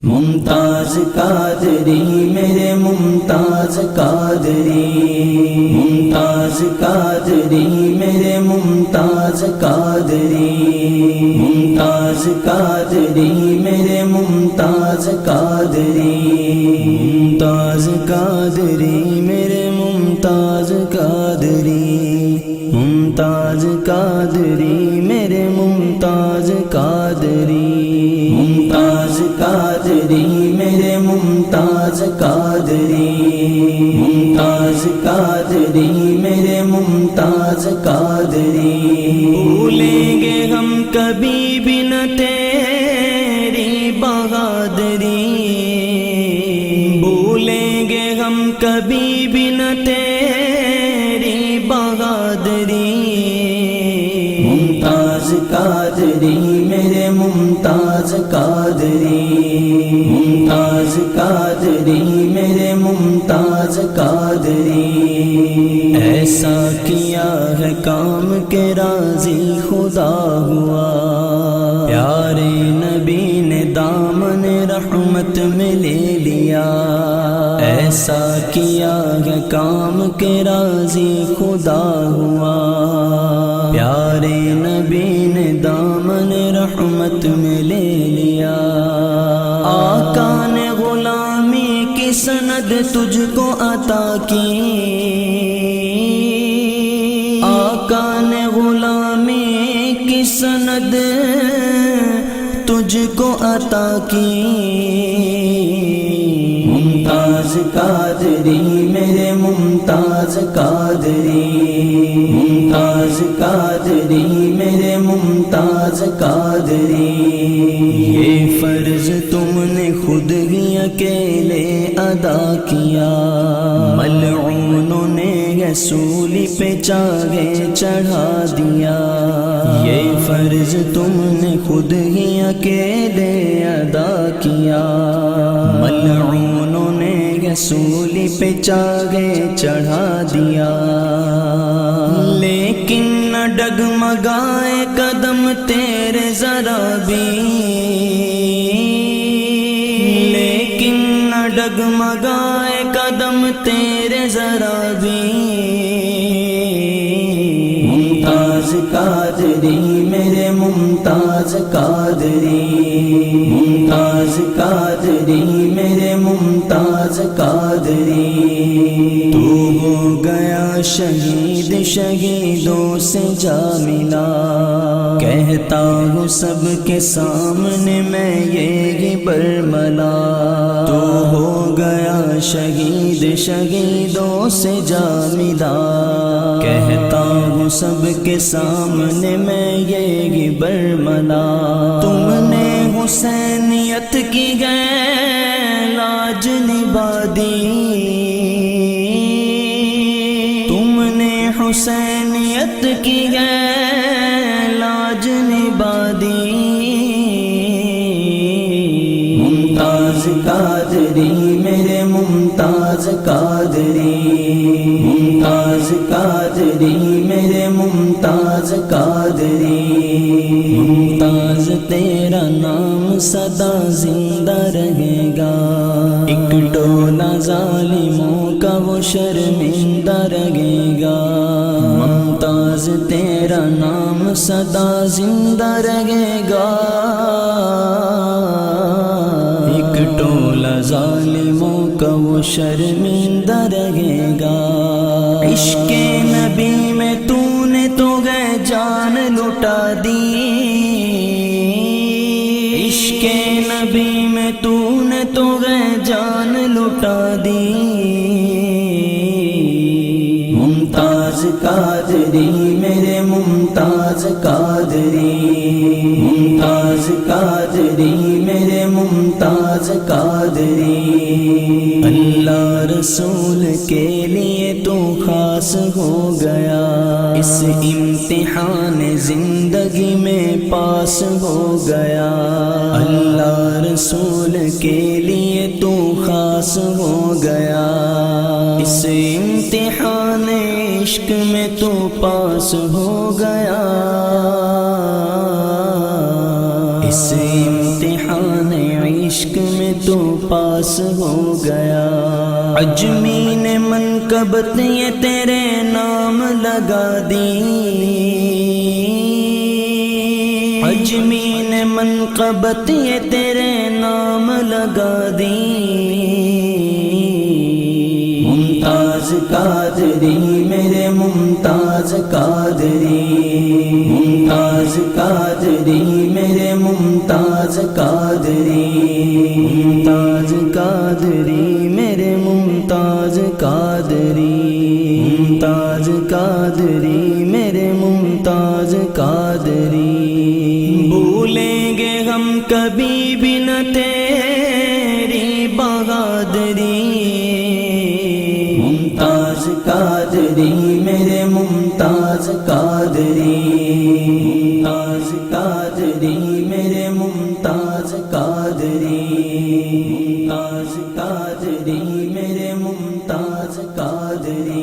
ممتاز قادری میرے ممتاز قادری، ممتاز قادری میرے ممتاز قادری، ممتاز قادری میرے ممتاز قادری، ممتاز قادری میرے ممتاز قادری، ممتاز قادری میرے ممتاز قادری، ممتاز قادری میرے ممتاز قادری، ممتاز قادری میرے ممتاز قادری۔ بھولیں گے ہم کبھی بھی نہ تیری بہادری، بھولیں گے ہم کبھی بھی نہ تیری بہادری، ممتاز قادری میرے ممتاز قادری، ممتاز قادری میرے ممتاز قادری۔ ایسا کیا ہے کام کہ راضی خدا ہوا، پیارے نبی نے دامن رحمت میں لے لیا، ایسا کیا ہے کام کہ راضی خدا ہوا، پیارے نبی نے دامن رحمت میں لے لیا۔ آقا نے غلامی کی سند تجھ کو عطا کی، آقا نے غلامی کی سند تجھ کو عطا کی، ممتاز قادری میرے ممتاز قادری، ممتاز قادری میرے ممتاز قادری۔ یہ فرض تم نے خود ہی اکیلے ادا کیا، ملعونوں نے سولی پہ چاہے چڑھا دیا، یہ فرض تم نے خود ہی اکیلے ادا کیا، ملعونوں نے سولی پہ چاہے چڑھا دیا، لیکن نہ ڈگمگائے قدم تیرے ذرا بھی، لیکن نہ ڈگمگائے قدم تیرے ذرا بھی، ممتاز قادری میرے ممتاز قادری، ممتاز قادری میرے ممتاز قادری۔ تو ہو گیا شہید شہیدوں سے جا ملا، کہتا ہوں سب کے سامنے میں یہ برملا، تو ہو گیا شہید شہیدوں سے جا ملا، کہتا ہوں سب کے سامنے میں یہ برملا۔ تم نے حسینیت کی ہے لاج نبھا دی، تم نے حسینیت کی ہے لاج نبھا دی، ممتاز قادری میرے ممتاز قادری، ممتاز قادری میرے ممتاز قادری۔ ممتاز تیرا نام سدا زندہ رہے گا، ایک ٹولہ ظالموں کا وہ شرمندہ رہے گا، ممتاز تیرا نام سدا زندہ رہے گا، ایک ٹولہ ظالموں کا وہ شرمندہ رہے گا۔ عشق نبی میں تو نے تو گئے جان لٹا دی، عشق نبی میں تو نے تو گئے جان لٹا دی، ممتاز قادری میرے ممتاز قادری، ممتاز قادری میرے ممتاز قادری۔ اللہ رسول کے لیے تو خاص ہو گیا، اس امتحان زندگی میں پاس ہو گیا، اللہ رسول کے لیے تو خاص ہو گیا، اس امتحان عشق میں تو پاس ہو گیا، اس امتحان عشق میں تو پاس ہو گیا عجمی نے منقبت یہ تیرے نام لگا دی عجمی نے منقبت یہ تیرے نام لگا دی ممتاز قادری میرے ممتاز قادری ممتاز قادری میرے ممتاز قادری ممتاز قادری میرے ممتاز قادری ممتاز قادری میرے ممتاز قادری بھولیں گے ہم کبھی بھی نہ تیری بہادری ممتاز قادری میرے ممتاز قادری ممتاز قادری میرے ممتاز قادری ممتاز قادری میرے ممتاز قادری